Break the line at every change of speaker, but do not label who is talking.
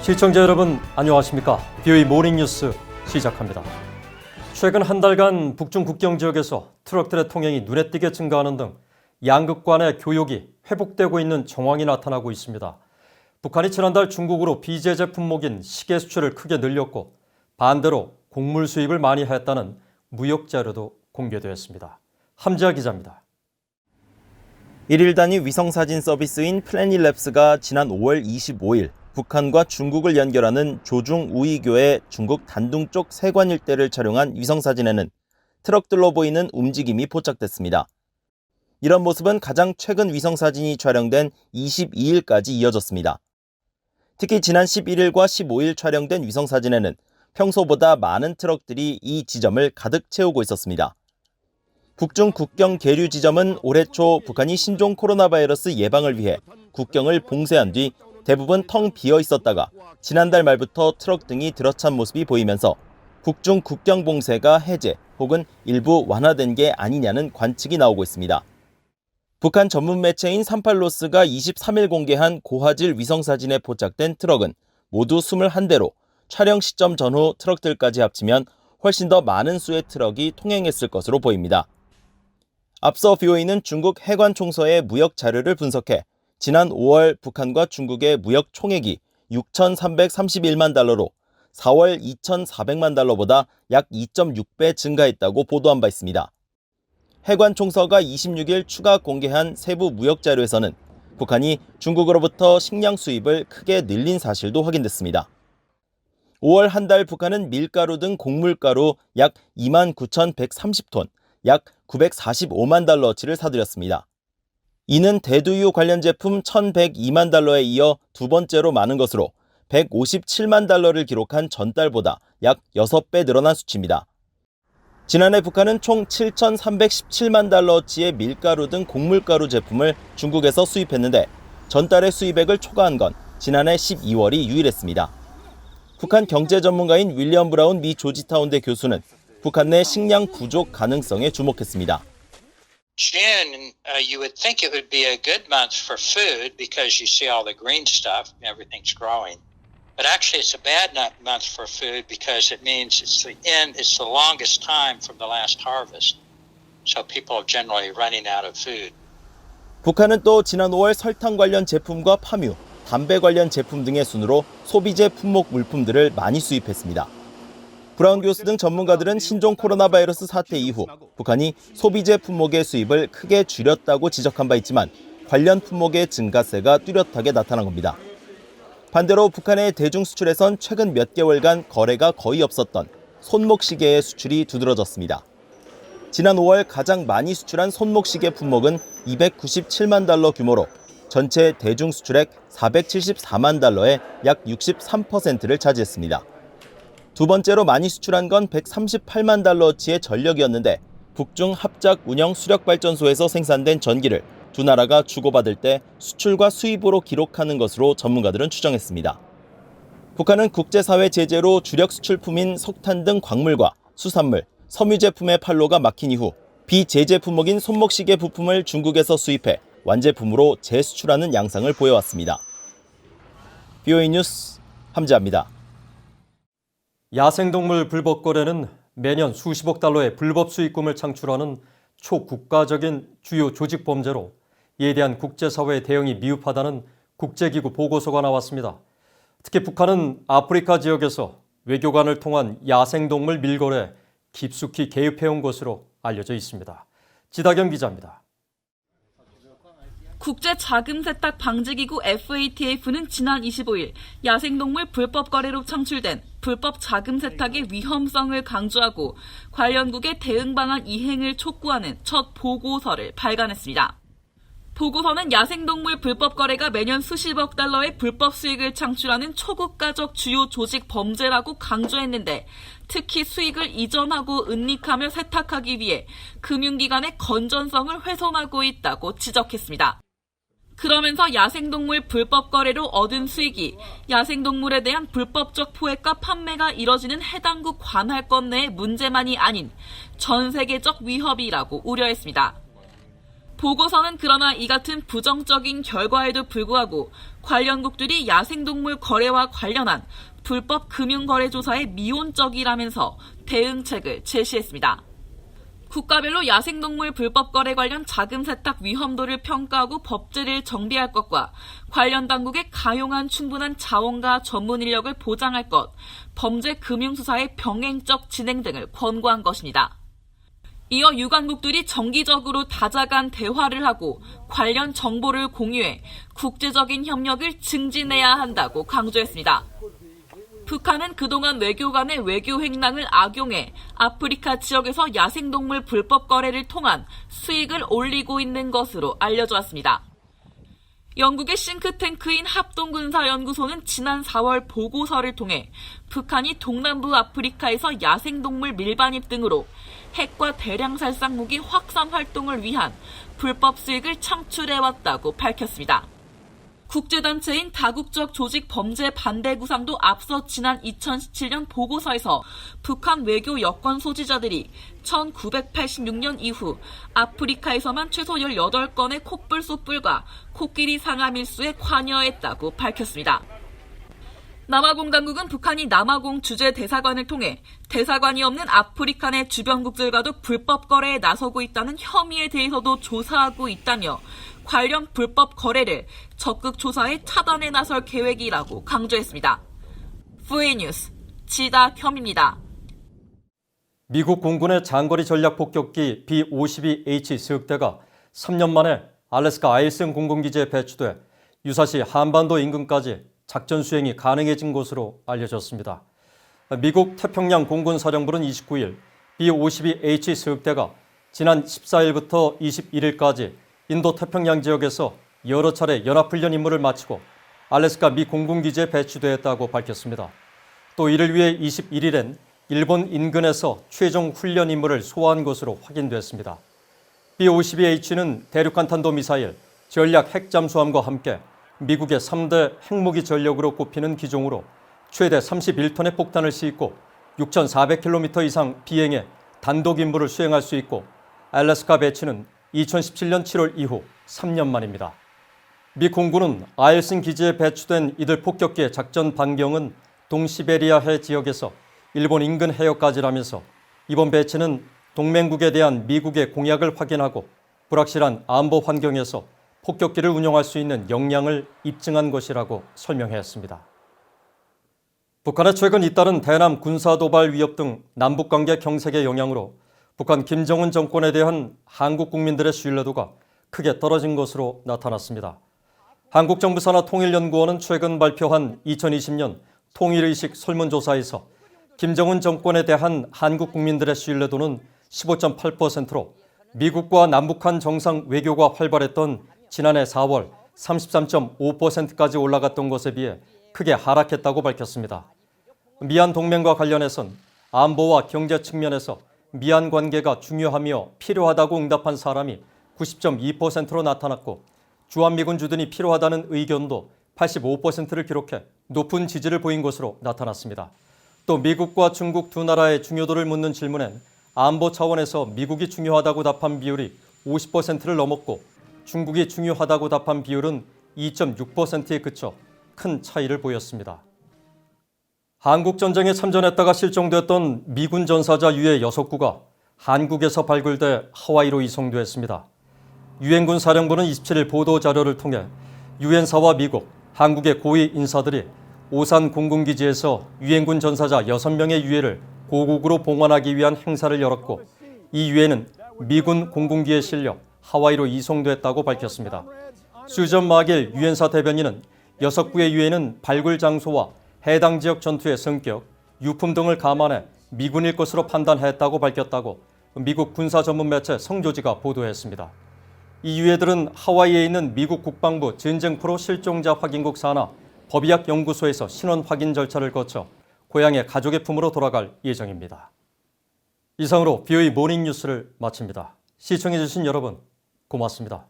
시청자 여러분 안녕하십니까? BOE 모닝뉴스 시작합니다. 최근 한 달간 북중 국경 지역에서 트럭들의 통행이 눈에 띄게 증가하는 등 양국 간의 교역이 회복되고 있는 정황이 나타나고 있습니다. 북한이 지난달 중국으로 비제재 품목인 시계 수출을 크게 늘렸고 반대로 곡물 수입을 많이 했다는 무역 자료도 공개되었습니다. 함지아 기자입니다.
1일 단위 위성사진 서비스인 플래닛랩스가 지난 5월 25일 북한과 중국을 연결하는 조중 우이교의 중국 단둥 쪽 세관 일대를 촬영한 위성사진에는 트럭들로 보이는 움직임이 포착됐습니다. 이런 모습은 가장 최근 위성사진이 촬영된 22일까지 이어졌습니다. 특히 지난 11일과 15일 촬영된 위성사진에는 평소보다 많은 트럭들이 이 지점을 가득 채우고 있었습니다. 북중 국경 계류 지점은 올해 초 북한이 신종 코로나 바이러스 예방을 위해 국경을 봉쇄한 뒤 대부분 텅 비어 있었다가 지난달 말부터 트럭 등이 들어찬 모습이 보이면서 북중 국경 봉쇄가 해제 혹은 일부 완화된 게 아니냐는 관측이 나오고 있습니다. 북한 전문 매체인 38로스가 23일 공개한 고화질 위성사진에 포착된 트럭은 모두 21대로 촬영 시점 전후 트럭들까지 합치면 훨씬 더 많은 수의 트럭이 통행했을 것으로 보입니다. 앞서 BOE는 중국 해관총서의 무역 자료를 분석해 지난 5월 북한과 중국의 무역 총액이 6,331만 달러로 4월 2,400만 달러보다 약 2.6배 증가했다고 보도한 바 있습니다. 해관총서가 26일 추가 공개한 세부 무역 자료에서는 북한이 중국으로부터 식량 수입을 크게 늘린 사실도 확인됐습니다. 5월 한 달 북한은 밀가루 등 곡물가루 약 29,130톤, 약 945만 달러어치를 사들였습니다. 이는 대두유 관련 제품 1,102만 달러에 이어 두 번째로 많은 것으로 157만 달러를 기록한 전달보다 약 6배 늘어난 수치입니다. 지난해 북한은 총 7,317만 달러어치의 밀가루 등 곡물가루 제품을 중국에서 수입했는데 전달의 수입액을 초과한 건 지난해 12월이 유일했습니다. 북한 경제 전문가인 윌리엄 브라운 미 조지타운대 교수는 북한 내 식량 부족 가능성에 주목했습니다.
June, you would think it would be a good month for food because you see all the green stuff, everything's growing. But actually it's a bad month for food because it means it's the longest time from the last harvest. So people are generally running out of food.
북한은 또 지난 5월 설탕 관련 제품과 파뮤, 담배 관련 제품 등의 순으로 소비재 품목 물품들을 많이 수입했습니다. 브라운 교수 등 전문가들은 신종 코로나 바이러스 사태 이후 북한이 소비재 품목의 수입을 크게 줄였다고 지적한 바 있지만 관련 품목의 증가세가 뚜렷하게 나타난 겁니다. 반대로 북한의 대중 수출에선 최근 몇 개월간 거래가 거의 없었던 손목시계의 수출이 두드러졌습니다. 지난 5월 가장 많이 수출한 손목시계 품목은 297만 달러 규모로 전체 대중 수출액 474만 달러의 약 63%를 차지했습니다. 두 번째로 많이 수출한 건 138만 달러어치의 전력이었는데 북중 합작 운영 수력발전소에서 생산된 전기를 두 나라가 주고받을 때 수출과 수입으로 기록하는 것으로 전문가들은 추정했습니다. 북한은 국제사회 제재로 주력 수출품인 석탄 등 광물과 수산물, 섬유 제품의 판로가 막힌 이후 비제재 품목인 손목시계 부품을 중국에서 수입해 완제품으로 재수출하는 양상을 보여왔습니다. BOE 뉴스 함지아입니다.
야생동물 불법 거래는 매년 수십억 달러의 불법 수익금을 창출하는 초국가적인 주요 조직 범죄로 이에 대한 국제사회의 대응이 미흡하다는 국제기구 보고서가 나왔습니다. 특히 북한은 아프리카 지역에서 외교관을 통한 야생동물 밀거래에 깊숙이 개입해온 것으로 알려져 있습니다. 지다경 기자입니다.
국제자금세탁방지기구 FATF는 지난 25일 야생동물 불법 거래로 창출된 불법 자금세탁의 위험성을 강조하고 관련국의 대응 방안 이행을 촉구하는 첫 보고서를 발간했습니다. 보고서는 야생동물 불법 거래가 매년 수십억 달러의 불법 수익을 창출하는 초국가적 주요 조직 범죄라고 강조했는데 특히 수익을 이전하고 은닉하며 세탁하기 위해 금융기관의 건전성을 훼손하고 있다고 지적했습니다. 그러면서 야생동물 불법 거래로 얻은 수익이 야생동물에 대한 불법적 포획과 판매가 이뤄지는 해당국 관할권 내의 문제만이 아닌 전 세계적 위협이라고 우려했습니다. 보고서는 그러나 이 같은 부정적인 결과에도 불구하고 관련국들이 야생동물 거래와 관련한 불법 금융거래 조사에 미온적이라면서 대응책을 제시했습니다. 국가별로 야생동물 불법 거래 관련 자금 세탁 위험도를 평가하고 법제를 정비할 것과 관련 당국의 가용한 충분한 자원과 전문 인력을 보장할 것, 범죄 금융 수사의 병행적 진행 등을 권고한 것입니다. 이어 유관국들이 정기적으로 다자간 대화를 하고 관련 정보를 공유해 국제적인 협력을 증진해야 한다고 강조했습니다. 북한은 그동안 외교 간의 외교 행랑을 악용해 아프리카 지역에서 야생동물 불법 거래를 통한 수익을 올리고 있는 것으로 알려져 왔습니다. 영국의 싱크탱크인 합동군사연구소는 지난 4월 보고서를 통해 북한이 동남부 아프리카에서 야생동물 밀반입 등으로 핵과 대량 살상 무기 확산 활동을 위한 불법 수익을 창출해왔다고 밝혔습니다. 국제단체인 다국적 조직 범죄 반대 구상도 앞서 지난 2017년 보고서에서 북한 외교 여권 소지자들이 1986년 이후 아프리카에서만 최소 18건의 콧불 쏘불과 코끼리 상암 일수에 관여했다고 밝혔습니다. 남아공 당국은 북한이 남아공 주재 대사관을 통해 대사관이 없는 아프리카 내 주변국들과도 불법 거래에 나서고 있다는 혐의에 대해서도 조사하고 있다며 관련 불법 거래를 적극 조사해 차단에 나설 계획이라고 강조했습니다. VN뉴스 지다겸입니다.
미국 공군의 장거리 전략 폭격기 B-52H 스역대가 3년 만에 알래스카 아일슨 공군기지에 배치돼 유사시 한반도 인근까지 작전 수행이 가능해진 것으로 알려졌습니다. 미국 태평양 공군사령부는 29일 B-52H 스역대가 지난 14일부터 21일까지 인도 태평양 지역에서 여러 차례 연합훈련 임무를 마치고 알래스카 미 공군기지에 배치되었다고 밝혔습니다. 또 이를 위해 21일엔 일본 인근에서 최종 훈련 임무를 소화한 것으로 확인됐습니다. B-52H는 대륙간 탄도미사일, 전략 핵잠수함과 함께 미국의 3대 핵무기 전력으로 꼽히는 기종으로 최대 31톤의 폭탄을 싣고 6,400km 이상 비행해 단독 임무를 수행할 수 있고 알래스카 배치는 2017년 7월 이후 3년 만입니다. 미 공군은 아일슨 기지에 배치된 이들 폭격기의 작전 반경은 동시베리아해 지역에서 일본 인근 해역까지라면서 이번 배치는 동맹국에 대한 미국의 공약을 확인하고 불확실한 안보 환경에서 폭격기를 운용할 수 있는 역량을 입증한 것이라고 설명했습니다. 북한의 최근 잇따른 대남 군사도발 위협 등 남북관계 경색의 영향으로 북한 김정은 정권에 대한 한국 국민들의 신뢰도가 크게 떨어진 것으로 나타났습니다. 한국정부산하통일연구원은 최근 발표한 2020년 통일의식 설문조사에서 김정은 정권에 대한 한국 국민들의 신뢰도는 15.8%로 미국과 남북한 정상 외교가 활발했던 지난해 4월 33.5%까지 올라갔던 것에 비해 크게 하락했다고 밝혔습니다. 미한 동맹과 관련해선 안보와 경제 측면에서 미한 관계가 중요하며 필요하다고 응답한 사람이 90.2%로 나타났고 주한미군주둔이 필요하다는 의견도 85%를 기록해 높은 지지를 보인 것으로 나타났습니다. 또 미국과 중국 두 나라의 중요도를 묻는 질문엔 안보 차원에서 미국이 중요하다고 답한 비율이 50%를 넘었고 중국이 중요하다고 답한 비율은 2.6%에 그쳐 큰 차이를 보였습니다. 한국전쟁에 참전했다가 실종됐던 미군 전사자 유해 6구가 한국에서 발굴돼 하와이로 이송됐습니다. 유엔군 사령부는 27일 보도자료를 통해 유엔사와 미국, 한국의 고위 인사들이 오산 공군기지에서 유엔군 전사자 6명의 유해를 고국으로 봉환하기 위한 행사를 열었고 이 유해는 미군 공군기에 실려 하와이로 이송됐다고 밝혔습니다. 수전 마길 유엔사 대변인은 6구의 유해는 발굴 장소와 해당 지역 전투의 성격, 유품 등을 감안해 미군일 것으로 판단했다고 밝혔다고 미국 군사 전문 매체 성조지가 보도했습니다. 이 유해들은 하와이에 있는 미국 국방부 전쟁프로 실종자 확인국 산하 법의학 연구소에서 신원 확인 절차를 거쳐 고향의 가족의 품으로 돌아갈 예정입니다. 이상으로 BOE 모닝뉴스를 마칩니다. 시청해주신 여러분 고맙습니다.